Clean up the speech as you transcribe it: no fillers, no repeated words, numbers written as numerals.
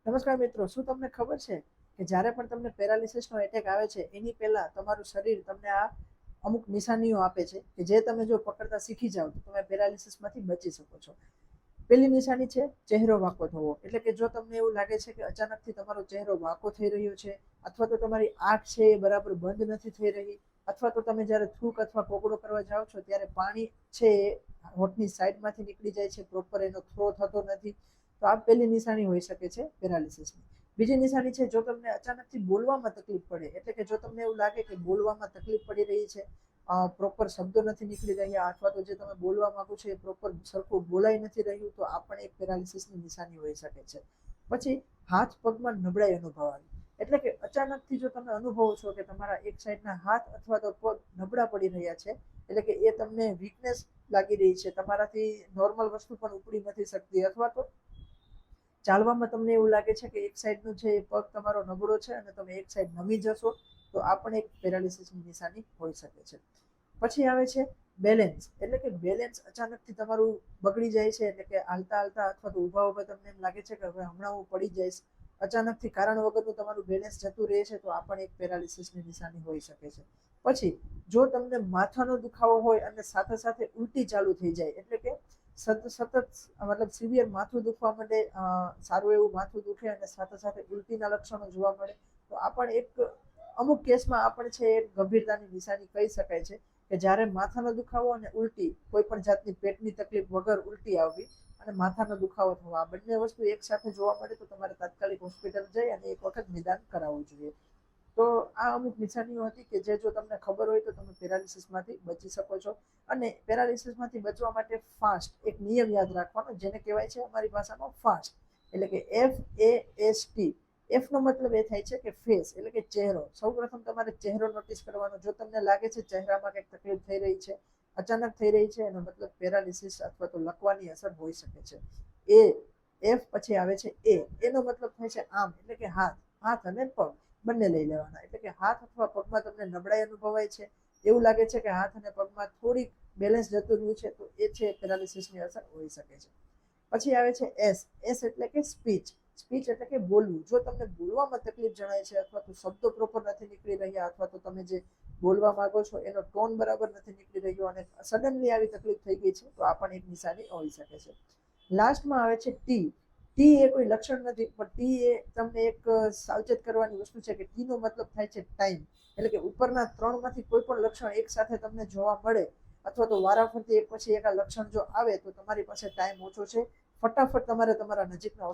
નમસ્કાર મિત્રો, શું તમને ખબર છે કે જ્યારે પણ તમને પેરાલિસિસનો એટેક આવે છે એની પહેલા તમારું શરીર તમને આ અમુક નિશાનીઓ આપે છે કે જે તમે જો પકડતા શીખી જાઓ તો તમે પેરાલિસિસમાંથી બચી શકો છો. પહેલી નિશાની છે ચહેરો વાંકો થવો. એટલે કે જો તમને એવું લાગે છે કે અચાનકથી તમારો ચહેરો વાંકો થઈ રહ્યો છે, અથવા તો તમારી આંખ છે એ બરાબર બંધ નથી થઈ રહી, અથવા તો તમે જ્યારે થૂક અથવા કોગળો કરવા જાઓ છો ત્યારે પાણી છે એ હોઠની સાઈડમાંથી નીકળી જાય છે, પ્રોપર એનો થ્રો થતો નથી. તો આ પહેલી નિશાની હોઈ શકે છે પેરાલિસિસની. બીજી નિશાની છે જો તમને અચાનકથી બોલવામાં તકલીફ પડે. એટલે કે જો તમને એવું લાગે કે બોલવામાં તકલીફ પડી રહી છે, પ્રોપર શબ્દો નથી નીકળી રહ્યા, અથવા તો જે તમે બોલવા માંગો છો એ પ્રોપર સરખું બોલાઈ નથી રહ્યું, તો આ પણ એક પેરાલિસિસની નિશાની હોઈ શકે છે. પછી હાથ પગમાં નબળાઈ અનુભવવાની. એટલે કે અચાનકથી જો તમે અનુભવો છો કે તમારા એક સાઈડના હાથ અથવા તો પગ નબળા પડી રહ્યા છે, એટલે કે એ તમને વીકનેસ લાગી રહી છે, તમારાથી નોર્મલ વસ્તુ પણ ઉપડી નથી શકતી, અથવા તો ચાલવામાં તમને એવું લાગે છે કે એક સાઈડનો છે એ પગ તમારો નબળો છે અને તમે એક સાઈડ નમી જશો, તો આ પણ એક પેરાલિસિસની નિશાની હોઈ શકે છે. પછી આવે છે બેલેન્સ. એટલે કે બેલેન્સ અચાનકથી તમારું બગડી જાય છે. એટલે કે હાલતા હાલતા અથવા તો ઊભા ઊભા તમને એમ લાગે છે કે હવે હમણાં હું પડી જઈશ, અચાનકથી કારણ વગરનું તમારું બેલેન્સ જતું રહે છે, તો આ પણ એક પેરાલિસિસની નિશાની હોઈ શકે છે. પછી જો તમને માથાનો દુખાવો હોય અને સાથે સાથે ઉલટી ચાલુ થઈ જાય, એટલે કે સતત મતલબ સિવિયર માથું દુખવા માંડે, સારું એવું માથું દુખે અને સાથે સાથે ઉલટીના લક્ષણો જોવા મળે, તો આ પણ એક અમુક કેસમાં આ પણ છે એક ગંભીરતાની નિશાની કહી શકાય છે કે જ્યારે માથાનો દુખાવો અને ઉલટી, કોઈ પણ જાતની પેટની તકલીફ વગર ઉલટી આવવી અને માથાનો દુખાવો થવો, આ બંને વસ્તુ એક સાથે જોવા મળે તો તમારે તાત્કાલિક હોસ્પિટલ જઈ અને એક વખત નિદાન કરાવવું જોઈએ. તો આ અમુક નિશાનીઓ હતી કે જે જો તમને ખબર હોય તો તમે પેરાલિસિસમાંથી બચી શકો છો. અને પેરાલિસિસમાંથી બચવા માટે ફાસ્ટ એક નિયમ યાદ રાખવાનો, જેને કહેવાય છે અમારી ભાષામાં ફાસ્ટ. એટલે કે FAST. એફ નો મતલબ એ થાય છે કે ફેસ, એટલે કે ચહેરો. સૌપ્રથમ તમારે ચહેરો નોટિસ કરવાનો. જો તમને લાગે છે ચહેરામાં કંઈક તકલીફ થઈ રહી છે, અચાનક થઈ રહી છે, એનો મતલબ પેરાલિસિસ અથવા તો લકવાની અસર હોઈ શકે છે. એફ પછી આવે છે એનો મતલબ થાય છે આમ, એટલે કે હાથ અને પગ બંને લઈ લેવાના. એટલે કે હાથ અથવા પગમાં તમને નબળાઈ અનુભવાય છે, એવું લાગે છે કે હાથ અને પગમાં થોડીક બેલેન્સ જતું રહ્યું છે, તો એ છે પેરાલિસિસની અસર હોઈ શકે છે. પછી આવે છે એસ એટલે કે સ્પીચ એટલે કે બોલવું. જો તમને બોલવામાં તકલીફ જણાય છે, અથવા તો શબ્દો પ્રોપર નથી નીકળી રહ્યા, અથવા તો તમે જે બોલવા માંગો છો એનો ટોન બરાબર નથી નીકળી રહ્યો અને સડનલી આવી તકલીફ થઈ ગઈ છે, તો આ પણ એક નિશાની હોઈ શકે છે. લાસ્ટમાં આવે છે ટી એ કોઈ લક્ષણ નથી, પણ ટી એ તમને એક સાવચેત કરવાની વસ્તુ છે કે ટી નો મતલબ થાય છે ટાઈમ. એટલે કે ઉપરના ત્રણમાંથી કોઈ પણ લક્ષણ એક સાથે તમને જોવા મળે, અથવા તો વારાફરતી એક પછી એક આ લક્ષણ જો આવે, તો તમારી પાસે ટાઈમ ઓછો છે. ફટાફટ તમારે તમારા નજીકના